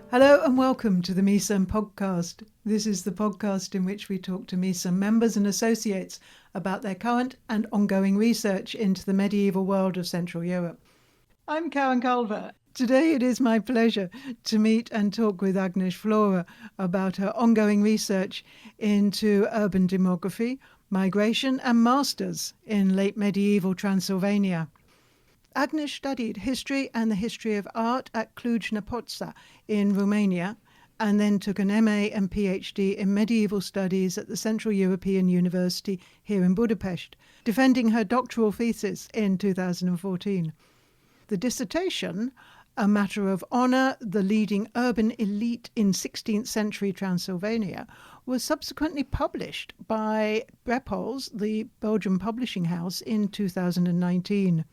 Hello and welcome to the MECERN podcast. This is the podcast in which we talk to MECERN members and associates about their current and ongoing research into the medieval world of Central Europe. I'm Karen Culver. Today it is my pleasure to meet and talk with Agnes Flora about her ongoing research into urban demography, migration and masters in late medieval Transylvania. Agnes studied history and the history of art at Cluj in Romania, and then took an MA and PhD in medieval studies at the Central European University here in Budapest, defending her doctoral thesis in 2014. The dissertation, A Matter of Honour, the Leading Urban Elite in 16th Century Transylvania, was subsequently published by Brepols, the Belgian publishing house, in 2019.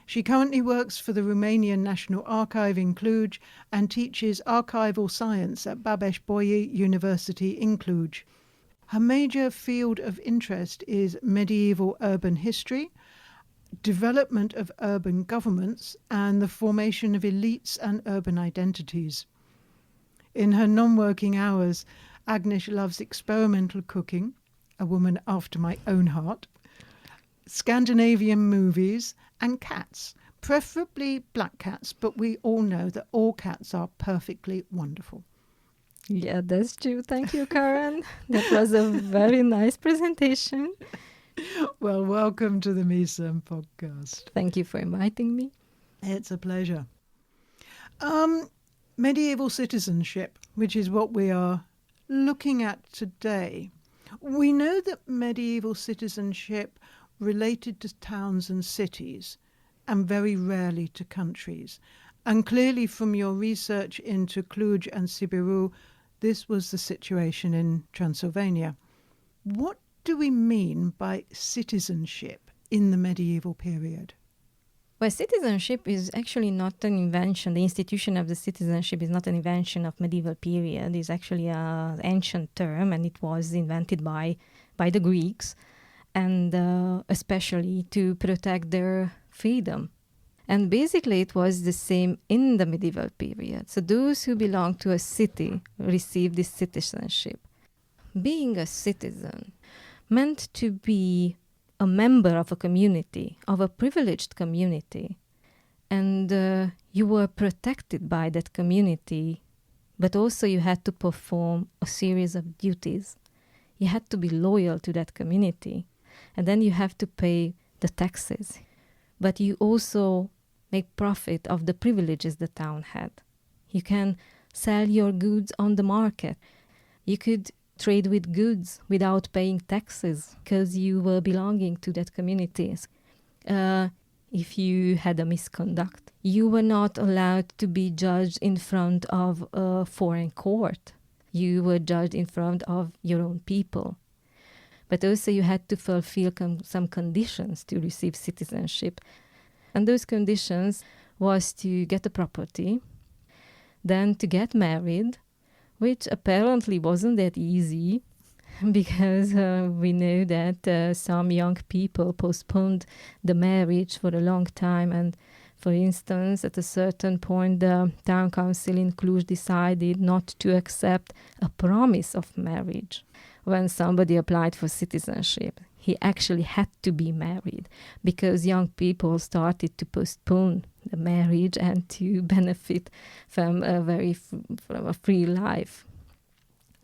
She currently works for the Romanian National Archive in Cluj and teaches archival science at Babeș-Bolyai University in Cluj. Her major field of interest is medieval urban history, development of urban governments, and the formation of elites and urban identities. In her non-working hours, Agnes loves experimental cooking, a woman after my own heart, Scandinavian movies, and cats, preferably black cats, but we all know that all cats are perfectly wonderful. Yeah, that's true. Thank you, Karen. That was a very nice presentation. Well, welcome to the MECERN podcast. Thank you for inviting me. It's a pleasure. Medieval citizenship, which is what we are looking at today. We know that medieval citizenship related to towns and cities, and very rarely to countries. And clearly from your research into Cluj and Sibiru, this was the situation in Transylvania. What do we mean by citizenship in the medieval period? Well, citizenship is actually not an invention. The institution of the citizenship is not an invention of medieval period. It's actually an ancient term, and it was invented by the Greeks, and especially to protect their freedom. And basically it was the same in the medieval period. So those who belonged to a city received this citizenship. Being a citizen meant to be a member of a community, of a privileged community. And you were protected by that community, but also you had to perform a series of duties. You had to be loyal to that community. And then you have to pay the taxes. But you also make profit of the privileges the town had. You can sell your goods on the market. You could trade with goods without paying taxes because you were belonging to that community. If you had a misconduct, you were not allowed to be judged in front of a foreign court. You were judged in front of your own people. But also you had to fulfill some conditions to receive citizenship. And those conditions was to get a property, then to get married, which apparently wasn't that easy because we know that some young people postponed the marriage for a long time. And for instance, at a certain point, the town council in Cluj decided not to accept a promise of marriage. When somebody applied for citizenship, he actually had to be married because young people started to postpone the marriage and to benefit from from a free life.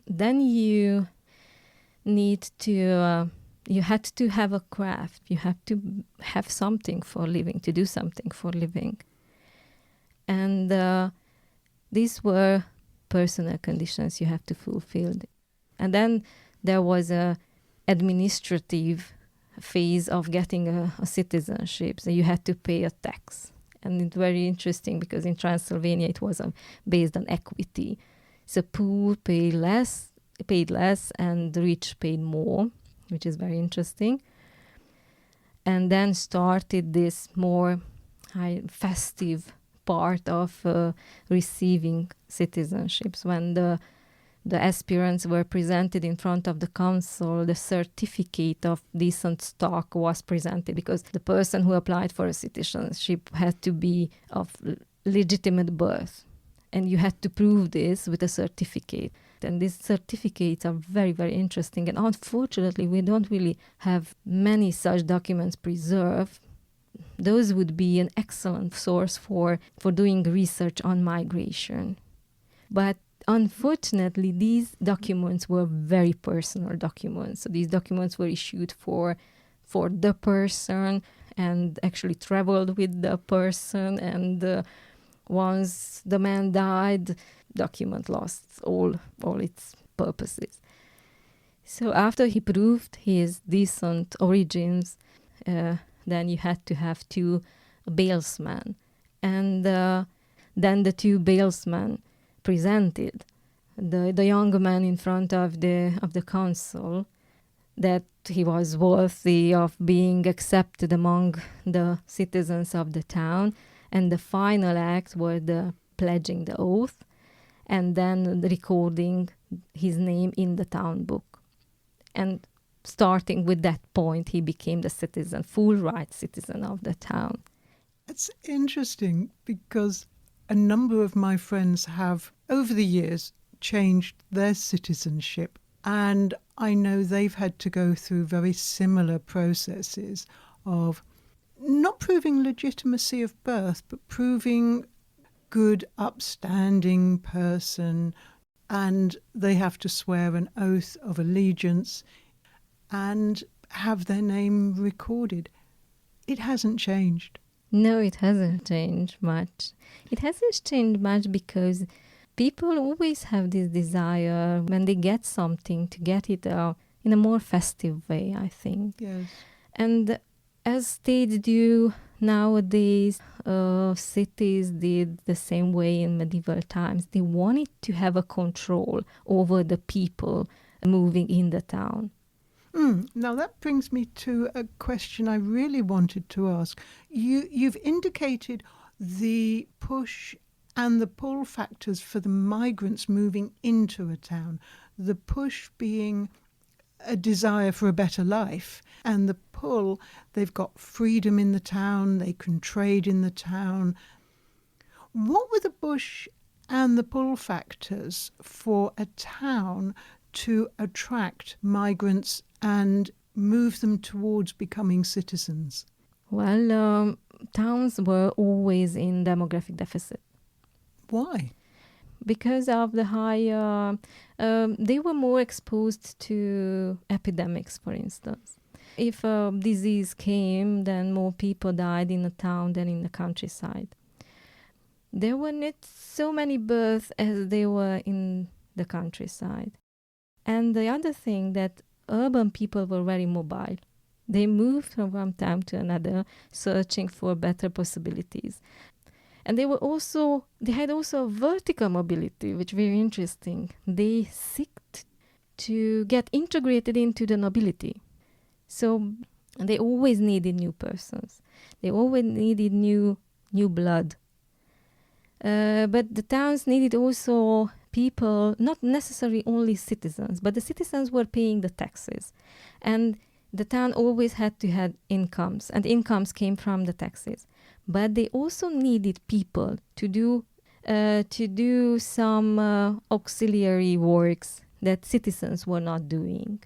Then you need to, you had to have a craft. You had to have something for living, to do something for living. And these were personal conditions you have to fulfill. And then there was a administrative phase of getting a citizenship. So you had to pay a tax. And it's very interesting because in Transylvania it was based on equity. So poor paid less, and the rich paid more, which is very interesting. And then started this more festive part of receiving citizenships when the aspirants were presented in front of the council. The certificate of decent stock was presented because the person who applied for a citizenship had to be of legitimate birth. And you had to prove this with a certificate. And these certificates are very, very interesting. And unfortunately, we don't really have many such documents preserved. Those would be an excellent source for doing research on migration. But unfortunately, these documents were very personal documents. So these documents were issued for the person and actually traveled with the person. And once the man died, document lost all its purposes. So after he proved his decent origins, then you had to have 2 bailsmen. And then the 2 bailsmen presented the young man in front of the council that he was worthy of being accepted among the citizens of the town. And the final act was the pledging the oath and then recording his name in the town book. And starting with that point, he became the citizen, full right citizen of the town. It's interesting because a number of my friends have, over the years, changed their citizenship. And I know they've had to go through very similar processes of not proving legitimacy of birth, but proving good, upstanding person. And they have to swear an oath of allegiance and have their name recorded. It hasn't changed. No, it hasn't changed much. It hasn't changed much because people always have this desire when they get something to get it in a more festive way, I think. Yes. And as states do nowadays, cities did the same way in medieval times. They wanted to have a control over the people moving in the town. Now that brings me to a question I really wanted to ask. You've indicated the push and the pull factors for the migrants moving into a town. The push being a desire for a better life, and the pull, they've got freedom in the town, they can trade in the town. What were the push and the pull factors for a town to attract migrants and move them towards becoming citizens? Well, towns were always in demographic deficit. Why? Because of the high, they were more exposed to epidemics, for instance. If a disease came, then more people died in the town than in the countryside. There were not so many births as there were in the countryside. And the other thing, that urban people were very mobile. They moved from one town to another, searching for better possibilities. And they had also vertical mobility, which is very interesting. They seeked to get integrated into the nobility. So they always needed new persons. They always needed new blood. But the towns needed also people, not necessarily only citizens, but the citizens were paying the taxes. And the town always had to have incomes, and incomes came from the taxes. But they also needed people to do some auxiliary works that citizens were not doing.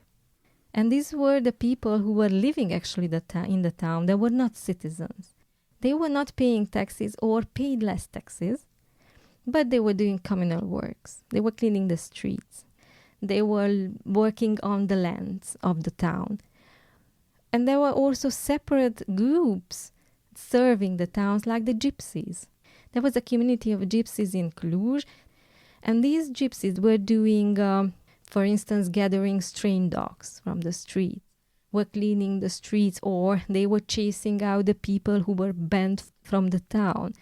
And these were the people who were living actually in the town. They were not citizens. They were not paying taxes or paid less taxes, but they were doing communal works. They were cleaning the streets. They were working on the lands of the town. And there were also separate groups serving the towns, like the gypsies. There was a community of gypsies in Cluj, and these gypsies were doing, for instance, gathering stray dogs from the street, were cleaning the streets, or they were chasing out the people who were banned from the town.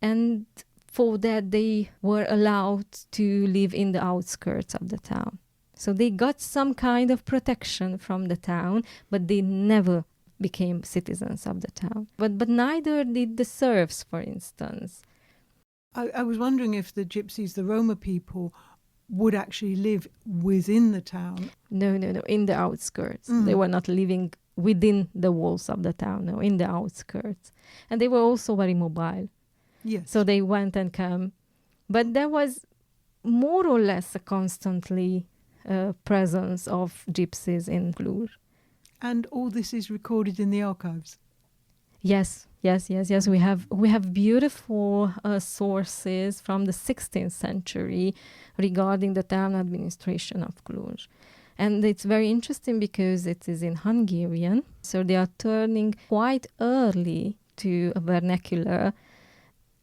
And for that, they were allowed to live in the outskirts of the town. So they got some kind of protection from the town, but they never became citizens of the town. But neither did the serfs, for instance. I was wondering if the gypsies, the Roma people, would actually live within the town. No, in the outskirts. They were not living within the walls of the town, no, in the outskirts. And they were also very mobile. Yes. So they went and came But there was more or less a constantly presence of gypsies in Cluj. And all this is recorded in the archives? Yes. We have beautiful sources from the 16th century regarding the town administration of Cluj. And it's very interesting because it is in Hungarian, so they are turning quite early to a vernacular,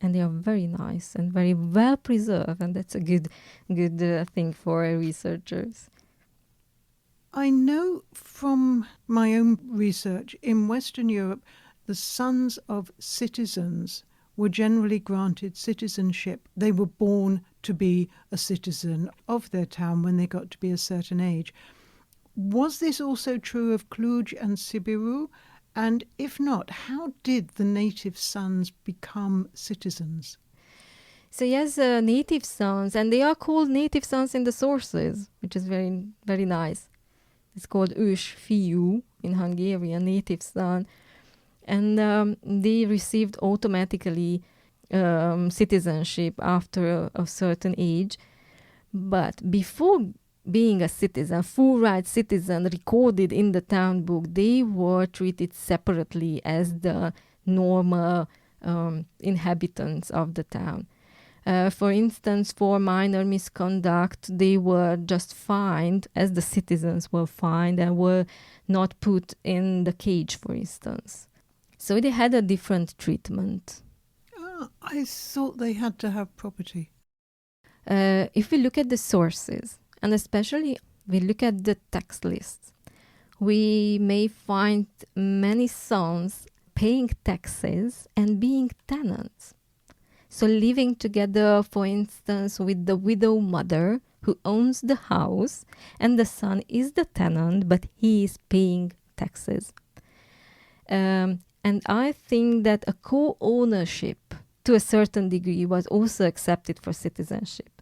and they are very nice and very well preserved, and that's a good thing for researchers. I know from my own research, in Western Europe, the sons of citizens were generally granted citizenship. They were born to be a citizen of their town when they got to be a certain age. Was this also true of Cluj and Sibiru? And if not, how did the native sons become citizens? So yes, native sons, and they are called native sons in the sources, which is very, very nice. It's called ősfiú in Hungarian, native son. And they received automatically citizenship after a certain age. But before being a citizen, full right citizen recorded in the town book, they were treated separately as the normal inhabitants of the town. For instance, for minor misconduct, they were just fined as the citizens were fined and were not put in the cage, for instance. So they had a different treatment. I thought they had to have property. If we look at the sources, and especially we look at the tax lists, we may find many sons paying taxes and being tenants. So living together, for instance, with the widow mother who owns the house, and the son is the tenant, but he is paying taxes. And I think that a co-ownership to a certain degree was also accepted for citizenship.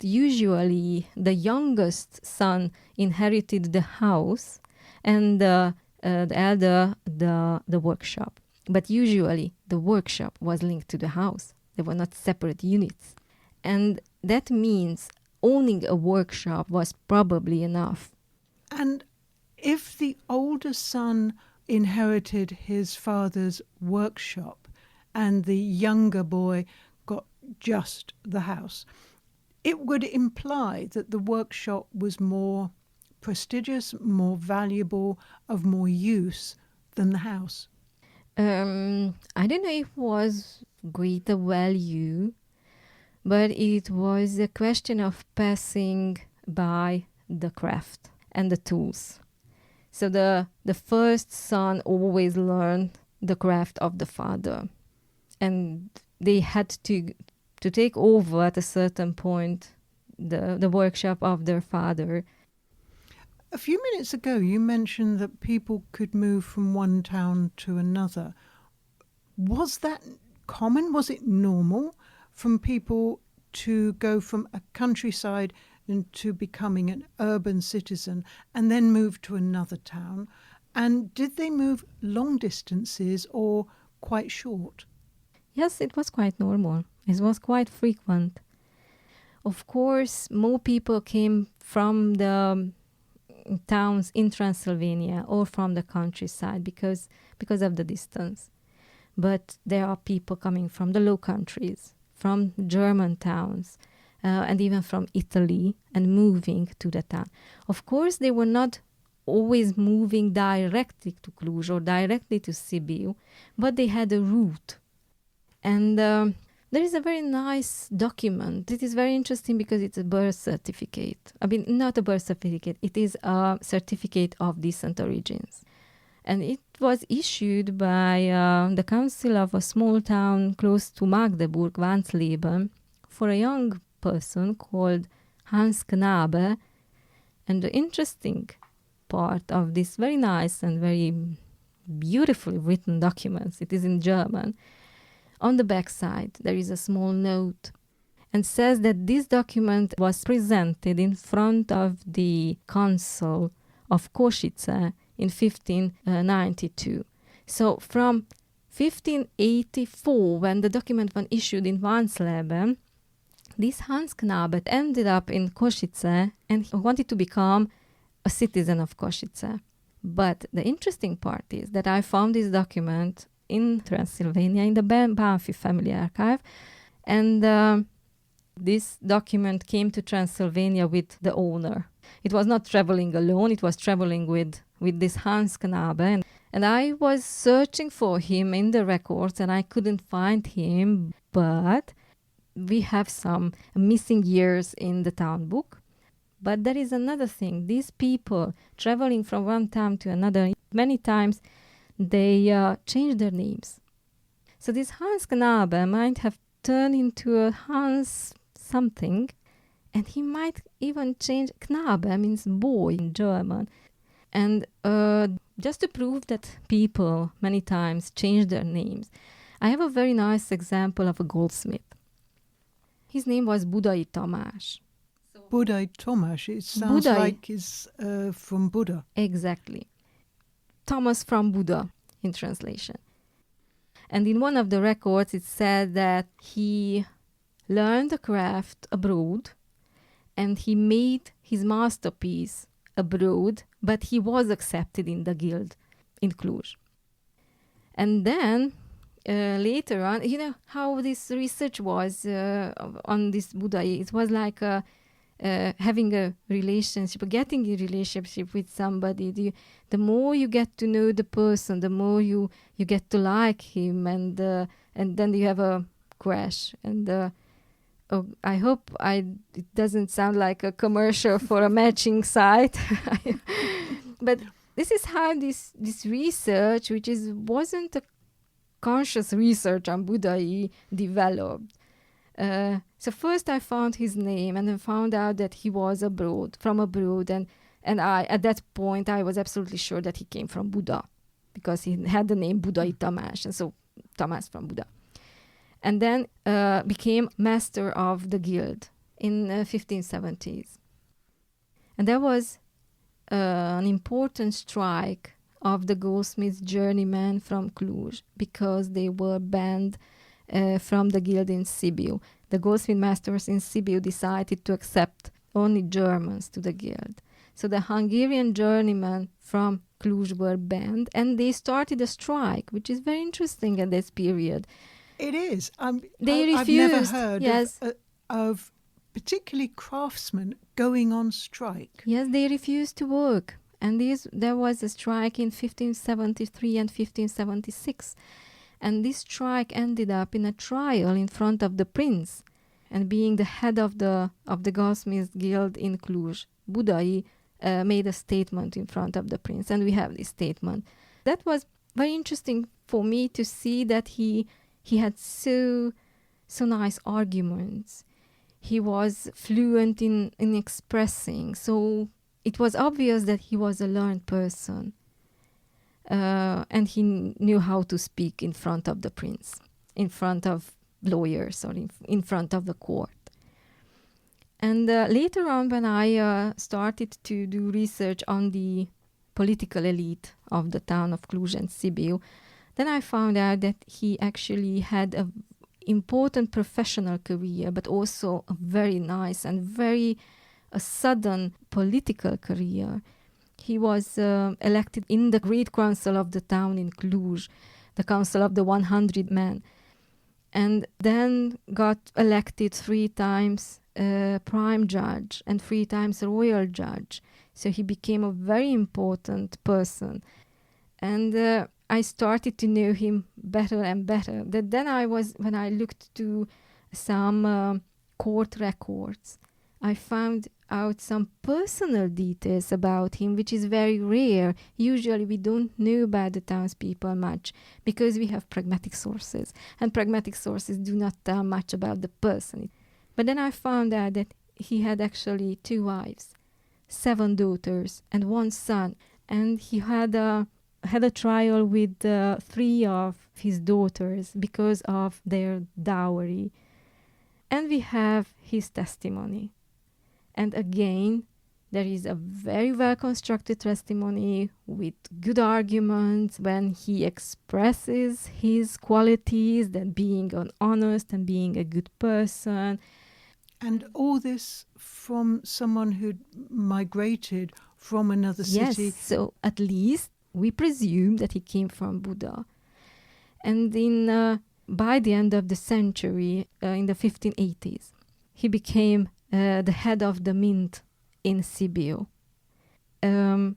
Usually, the youngest son inherited the house and the elder the workshop. But usually, the workshop was linked to the house. They were not separate units. And that means owning a workshop was probably enough. And if the older son inherited his father's workshop and the younger boy got just the house, it would imply that the workshop was more prestigious, more valuable, of more use than the house. I don't know if it was greater value, but it was a question of passing by the craft and the tools. So the first son always learned the craft of the father, and they had to take over at a certain point the workshop of their father. A few minutes ago, you mentioned that people could move from one town to another. Was that common? Was it normal from people to go from a countryside into becoming an urban citizen and then move to another town? And did they move long distances or quite short? Yes, it was quite normal. It was quite frequent. Of course, more people came from the towns in Transylvania or from the countryside because of the distance. But there are people coming from the Low Countries, from German towns, and even from Italy, and moving to the town. Of course, they were not always moving directly to Cluj or directly to Sibiu, but they had a route. And there is a very nice document. It is very interesting because it's a birth certificate. I mean, not a birth certificate. It is a certificate of decent origins. And it was issued by the council of a small town close to Magdeburg, Wansleben, for a young person called Hans Knabe. And the interesting part of this very nice and very beautifully written documents, it is in German. On the back side, there is a small note and says that this document was presented in front of the council of Košice in 1592. So from 1584, when the document was issued in Wansleben, This Hans Knabe ended up in Košice and he wanted to become a citizen of Košice. But the interesting part is that I found this document in Transylvania, in the Banfi family archive, and this document came to Transylvania with the owner. It was not traveling alone, it was traveling with this Hans Knabe. And I was searching for him in the records and I couldn't find him, but we have some missing years in the town book. But there is another thing. These people traveling from one town to another, many times they change their names. So this Hans Knabe might have turned into a Hans something, and he might even change. Knabe means boy in German. And just to prove that people many times change their names, I have a very nice example of a goldsmith. His name was Budai Tamás. Budai Tamás, it sounds like it's from Buddha. Exactly. Thomas from Buddha in translation. And in one of the records it said that he learned the craft abroad and he made his masterpiece abroad, but he was accepted in the guild in Cluj. And then later on, you know how this research was on this Buddha, it was like having a relationship, getting a relationship with somebody. The more you get to know the person, the more you get to like him, and then you have a crash. And I hope it doesn't sound like a commercial for a matching site, but this is how this research, which wasn't a conscious research on Buddha, developed. So first I found his name and then found out that he was from abroad, and I at that point I was absolutely sure that he came from Buddha because he had the name Budai Tamás, and so Tamás from Buddha. And then became master of the guild in 1570s. And there was an important strike of the goldsmiths journeymen from Cluj because they were banned from the guild in Sibiu. The goldsmith masters in Sibiu decided to accept only Germans to the guild. So the Hungarian journeymen from Cluj were banned, and they started a strike, which is very interesting at this period. It is. They refused. I've never heard yes. of particularly craftsmen going on strike. Yes, they refused to work. And there was a strike in 1573 and 1576. And this strike ended up in a trial in front of the prince. And being the head of the goldsmiths guild in Cluj, Budai made a statement in front of the prince. And we have this statement. That was very interesting for me to see that he had so nice arguments. He was fluent in expressing. So it was obvious that he was a learned person. And he knew how to speak in front of the prince, in front of lawyers, or in front of the court. And later on, when I started to do research on the political elite of the town of Cluj and Sibiu, then I found out that he actually had an important professional career, but also a very nice and very sudden political career. He was elected in the Great Council of the town in Cluj, the Council of the 100 Men, and then got elected 3 times prime judge and 3 times royal judge. So he became a very important person. And I started to know him better and better. Then when I looked to some court records, I found out some personal details about him, which is very rare. Usually we don't know about the townspeople much because we have pragmatic sources, and pragmatic sources do not tell much about the person. But then I found out that he had actually 2 wives, 7 daughters, and 1 son, and he had a trial with 3 of his daughters because of their dowry. And we have his testimony. And again, there is a very well-constructed testimony with good arguments when he expresses his qualities, that being an honest and being a good person. And all this from someone who'd migrated from another city. Yes, so at least we presume that he came from Buda. And by the end of the century, in the 1580s, he became the head of the mint in Sibiu. And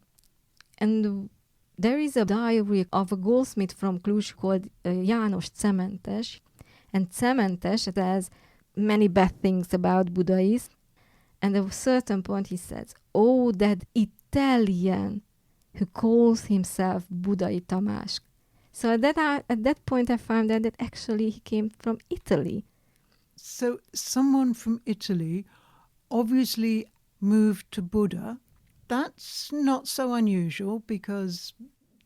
there is a diary of a goldsmith from Cluj called János Cementes. And Cementes says many bad things about Budaism. And at a certain point he says, "Oh, that Italian who calls himself Budai Tamás." So at that point I found out that actually he came from Italy. So someone from Italy obviously moved to Buda. That's not so unusual because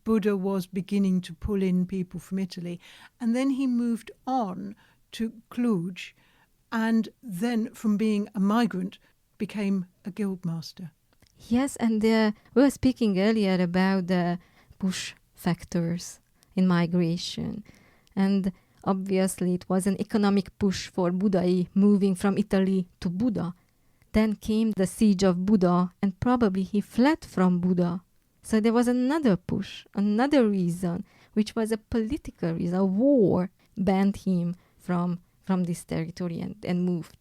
Buda was beginning to pull in people from Italy. And then he moved on to Cluj, and then from being a migrant became a guildmaster. Yes, and we were speaking earlier about the push factors in migration. And obviously it was an economic push for Budai moving from Italy to Buda. Then came the siege of Buda, and probably he fled from Buda. So there was another push, another reason, which was a political reason. A war banned him from this territory and moved.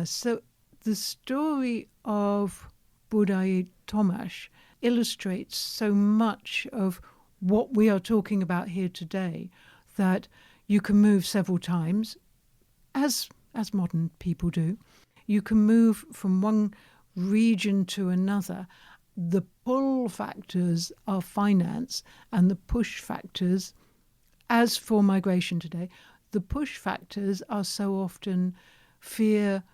So the story of Budai Tamás illustrates so much of what we are talking about here today, that you can move several times, as modern people do. You can move from one region to another. The pull factors are finance, and the push factors, as for migration today, the push factors are so often fear,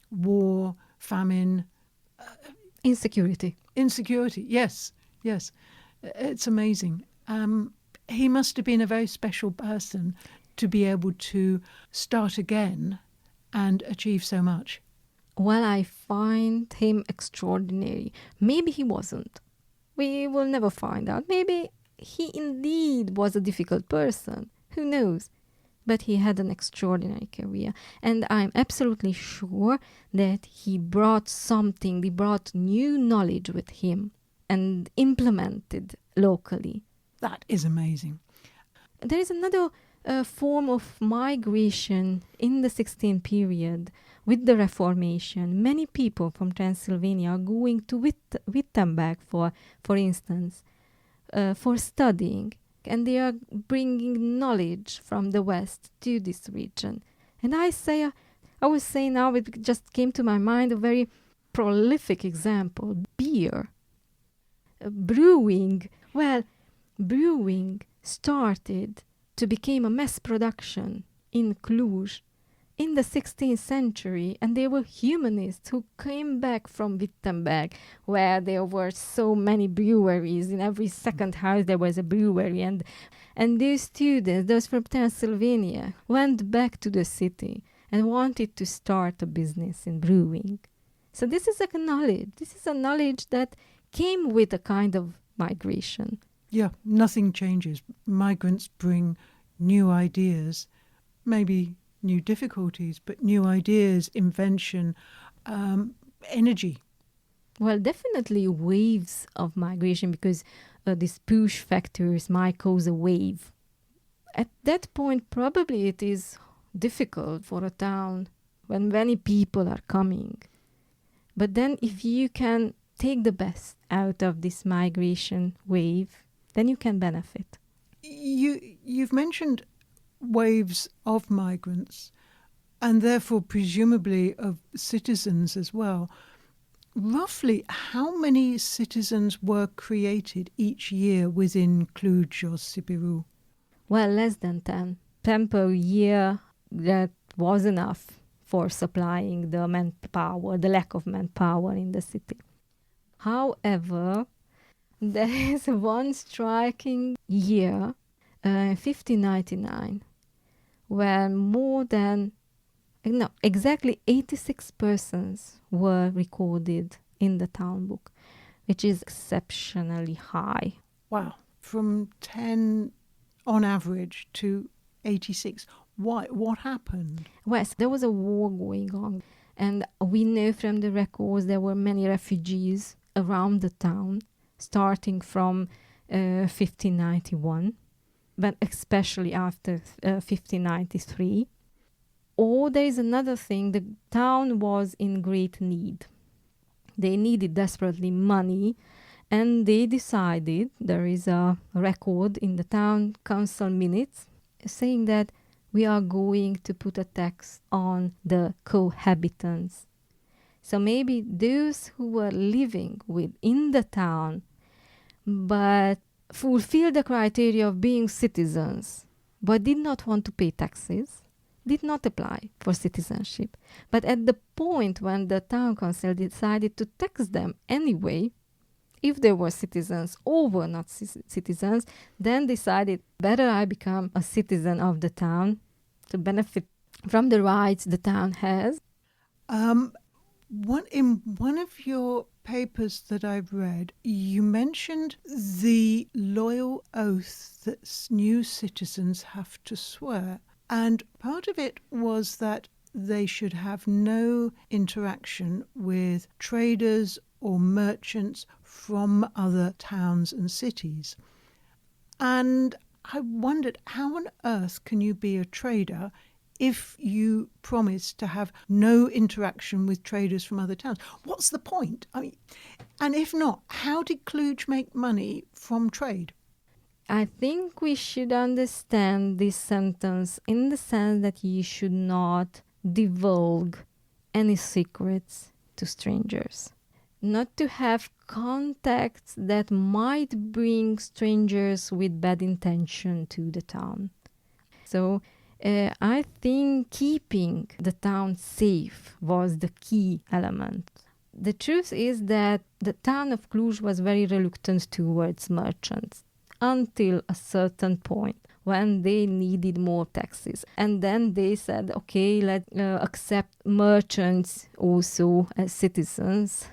war, famine. Insecurity. Yes. It's amazing. He must have been a very special person to be able to start again and achieve so much. Well, I find him extraordinary. Maybe he wasn't. We will never find out. Maybe he indeed was a difficult person. Who knows? But he had an extraordinary career. And I'm absolutely sure that he brought new knowledge with him and implemented locally. That is amazing. There is another form of migration in the 16th period with the Reformation. Many people from Transylvania are going to Wittenberg, for instance, for studying. And they are bringing knowledge from the West to this region. And I was saying now, it just came to my mind a very prolific example, beer. Brewing started to become a mass production in Cluj in the 16th century, and they were humanists who came back from Wittenberg, where there were so many breweries. In every second house there was a brewery, and these students, those from Transylvania, went back to the city and wanted to start a business in brewing. So this is a knowledge that came with a kind of migration. Yeah, nothing changes. Migrants bring new ideas, maybe new difficulties, but new ideas, invention, energy. Well, definitely waves of migration, because these push factors might cause a wave. At that point, probably it is difficult for a town when many people are coming. But then if you can take the best out of this migration wave, then you can benefit. You've mentioned waves of migrants, and therefore presumably of citizens as well. Roughly how many citizens were created each year within Cluj or Sibiu? Well, less than 10. 10 per year, that was enough for supplying the manpower, the lack of manpower in the city. However, there is one striking year, 1599, where exactly 86 persons were recorded in the town book, which is exceptionally high. Wow, from 10 on average to 86. Why? What happened? Well, there was a war going on, and we know from the records there were many refugees around the town, starting from 1591, but especially after 1593. Or there is another thing, the town was in great need. They needed desperately money, and they decided, there is a record in the town council minutes saying that we are going to put a tax on the cohabitants. So maybe those who were living within the town but fulfilled the criteria of being citizens but did not want to pay taxes, did not apply for citizenship. But at the point when the town council decided to tax them anyway, if they were citizens or were not citizens, then decided better I become a citizen of the town to benefit from the rights the town has. In one of your papers that I've read, you mentioned the loyal oath that new citizens have to swear. And part of it was that they should have no interaction with traders or merchants from other towns and cities. And I wondered, how on earth can you be a trader if you promise to have no interaction with traders from other towns? What's the point? I mean, and if not, how did Cluj make money from trade? I think we should understand this sentence in the sense that you should not divulge any secrets to strangers. Not to have contacts that might bring strangers with bad intention to the town. So I think keeping the town safe was the key element. The truth is that the town of Cluj was very reluctant towards merchants until a certain point when they needed more taxes. And then they said, okay, let's accept merchants also as citizens.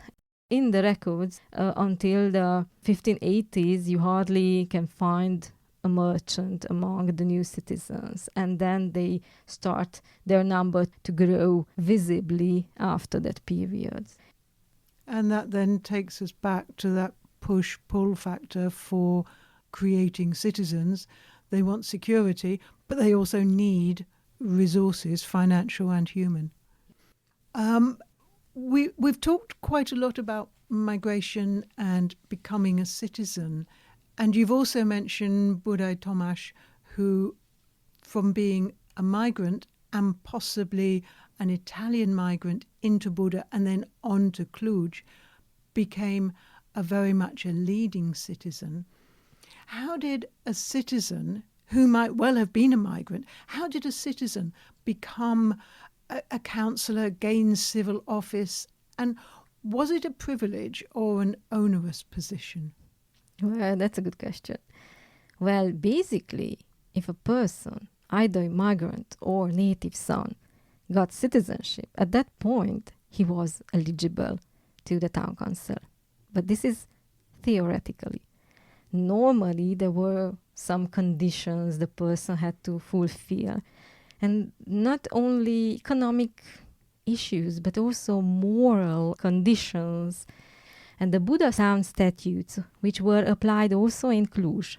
In the records, until the 1580s, you hardly can find a merchant among the new citizens. And then they start their number to grow visibly after that period. And that then takes us back to that push-pull factor for creating citizens. They want security, but they also need resources, financial and human. We've talked quite a lot about migration and becoming a citizen. And you've also mentioned Budai Tomasz, who, from being a migrant and possibly an Italian migrant into Buda and then on to Cluj, became very much a leading citizen. How did a citizen, who might well have been a migrant, how did a citizen become a councillor, gain civil office, and was it a privilege or an onerous position? Well, that's a good question. Well, basically, if a person, either a migrant or native son, got citizenship, at that point, he was eligible to the town council. But this is theoretically. Normally, there were some conditions the person had to fulfill. And not only economic issues, but also moral conditions. And the Buda town statutes, which were applied also in Cluj,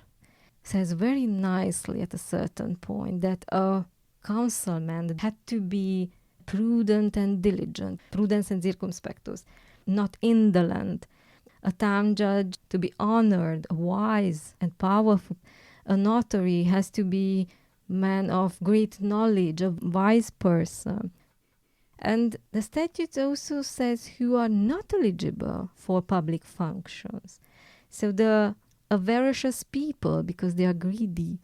says very nicely at a certain point that a councilman had to be prudent and diligent, prudens and circumspectus, not indolent. A town judge to be honored, wise and powerful. A notary has to be man of great knowledge, a wise person. And the statute also says who are not eligible for public functions. So the avaricious people, because they are greedy.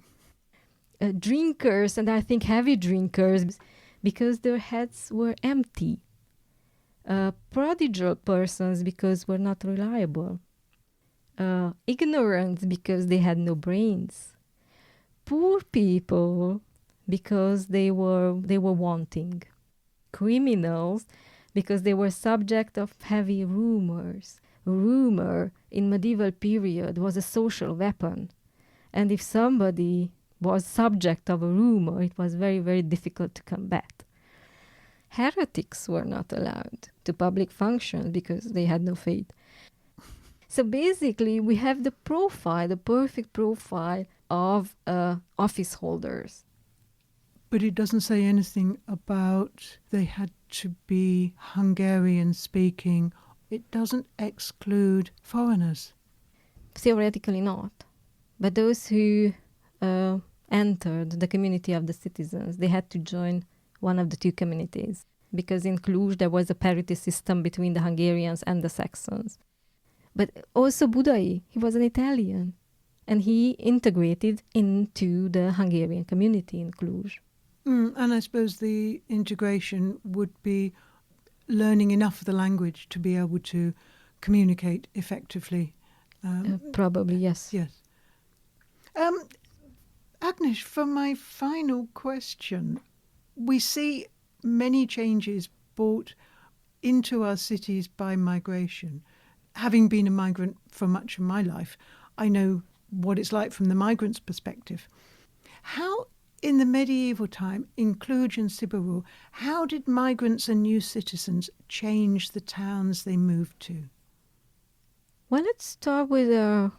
Drinkers, and I think heavy drinkers, because their heads were empty. Prodigal persons, because were not reliable. Ignorant, because they had no brains. Poor people, because they were wanting. Criminals, because they were subject of heavy rumors. Rumor in medieval period was a social weapon. And if somebody was subject of a rumor, it was very, very difficult to combat. Heretics were not allowed to public functions because they had no faith. So basically, we have the profile, the perfect profile of office holders. But it doesn't say anything about they had to be Hungarian speaking. It doesn't exclude foreigners. Theoretically not. But those who entered the community of the citizens, they had to join one of the two communities. Because in Cluj, there was a parity system between the Hungarians and the Saxons. But also Budai, he was an Italian. And he integrated into the Hungarian community in Cluj. And I suppose the integration would be learning enough of the language to be able to communicate effectively. Probably, yes. Yes. Agnes, for my final question, we see many changes brought into our cities by migration. Having been a migrant for much of my life, I know what it's like from the migrant's perspective. How, in the medieval time, in Cluj and Sibiru, how did migrants and new citizens change the towns they moved to? Well, let's start with a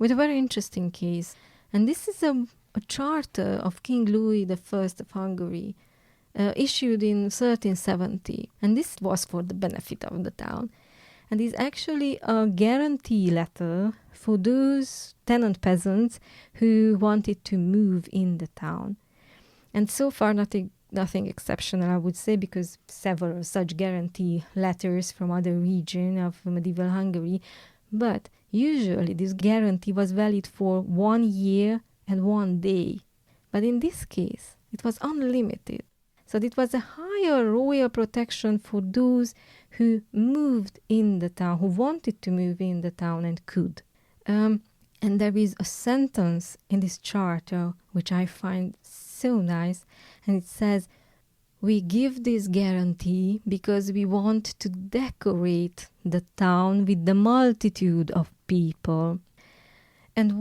very interesting case. And this is a charter of King Louis I of Hungary, issued in 1370. And this was for the benefit of the town. And is actually a guarantee letter for those tenant peasants who wanted to move in the town. And so far, nothing exceptional, I would say, because several such guarantee letters from other regions of medieval Hungary. But usually this guarantee was valid for 1 year and 1 day. But in this case, it was unlimited. So it was a higher royal protection for those who moved in the town, who wanted to move in the town and could. And there is a sentence in this charter which I find so nice, and it says, "We give this guarantee because we want to decorate the town with the multitude of people." And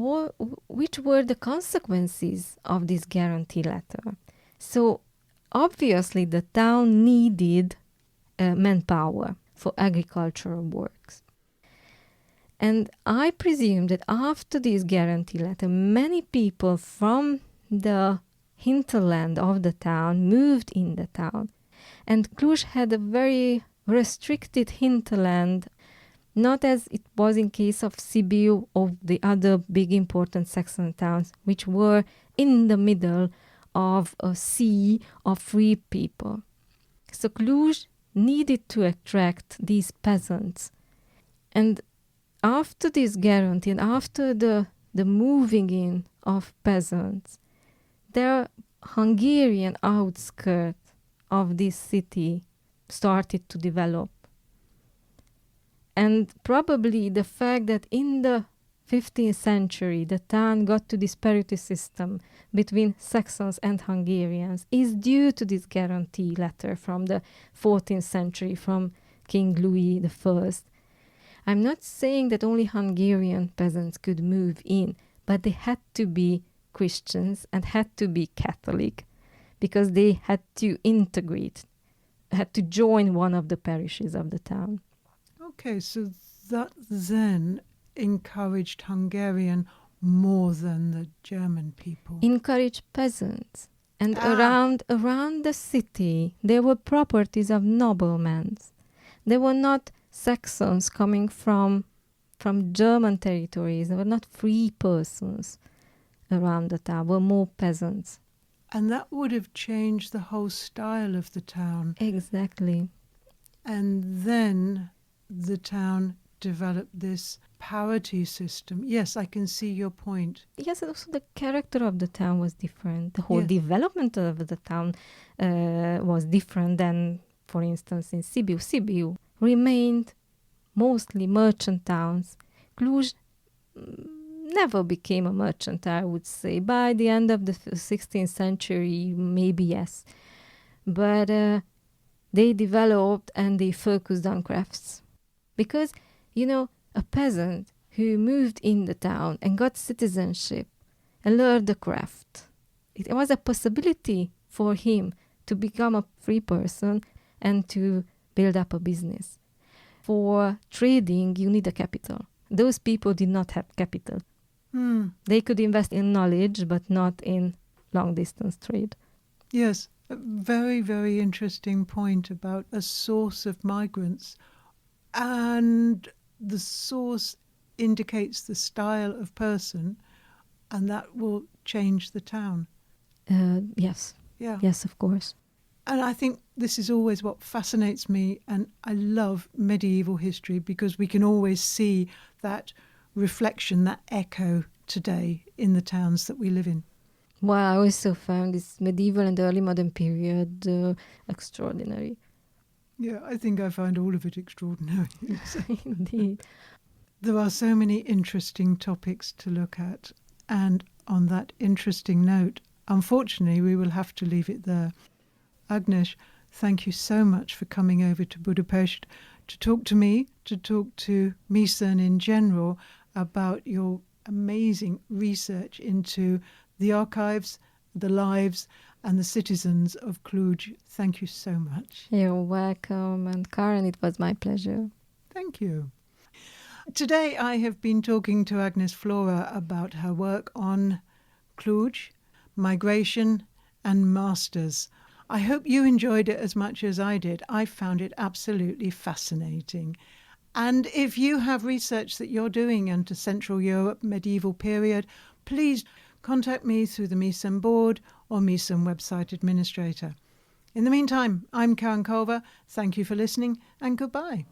which were the consequences of this guarantee letter? So obviously the town needed manpower for agricultural works. And I presume that after this guarantee letter, many people from the hinterland of the town moved in the town. And Cluj had a very restricted hinterland, not as it was in case of Sibiu or the other big important Saxon towns, which were in the middle of a sea of free people. So Cluj needed to attract these peasants. And after this guarantee and after the moving in of peasants, the Hungarian outskirts of this city started to develop. And probably the fact that in the 15th century the town got to this parity system between Saxons and Hungarians is due to this guarantee letter from the 14th century from King Louis I. I'm not saying that only Hungarian peasants could move in, but they had to be Christians and had to be Catholic because they had to integrate, had to join one of the parishes of the town. Okay, so that then encouraged Hungarian more than the German people. Encouraged peasants. And around the city, there were properties of noblemen. They were not Saxons coming from German territories. They were not free persons around the town. They were more peasants. And that would have changed the whole style of the town. Exactly. And then the town developed this parity system. Yes, I can see your point. Yes, also the character of the town was different. The whole development of the town was different than, for instance, in Sibiu. Sibiu remained mostly merchant towns. Cluj never became a merchant, I would say. By the end of the 16th century, maybe yes. But they developed and they focused on crafts. Because, a peasant who moved in the town and got citizenship and learned the craft it was a possibility for him to become a free person and to build up a business. For trading, you need a capital. Those people did not have capital. They could invest in knowledge, but not in long-distance trade. Yes, a very, very interesting point about a source of migrants. And the source indicates the style of person, and that will change the town. Yes. Yeah. Yes, of course. And I think this is always what fascinates me, and I love medieval history because we can always see that reflection, that echo today in the towns that we live in. Well, I also found this medieval and early modern period extraordinary. Yeah, I think I find all of it extraordinary. Indeed. There are so many interesting topics to look at, and on that interesting note, unfortunately, we will have to leave it there. Agnes, thank you so much for coming over to Budapest to talk to me, to talk to MECERN in general about your amazing research into the archives, the lives, and the citizens of Cluj. Thank you so much. You're welcome. And Karen, it was my pleasure. Thank you. Today I have been talking to Agnes Flora about her work on Cluj, migration, and masters. I hope you enjoyed it as much as I did. I found it absolutely fascinating. And if you have research that you're doing into Central Europe medieval period, please contact me through the MECERN board or MECERN website administrator. In the meantime, I'm Karen Culver. Thank you for listening and goodbye.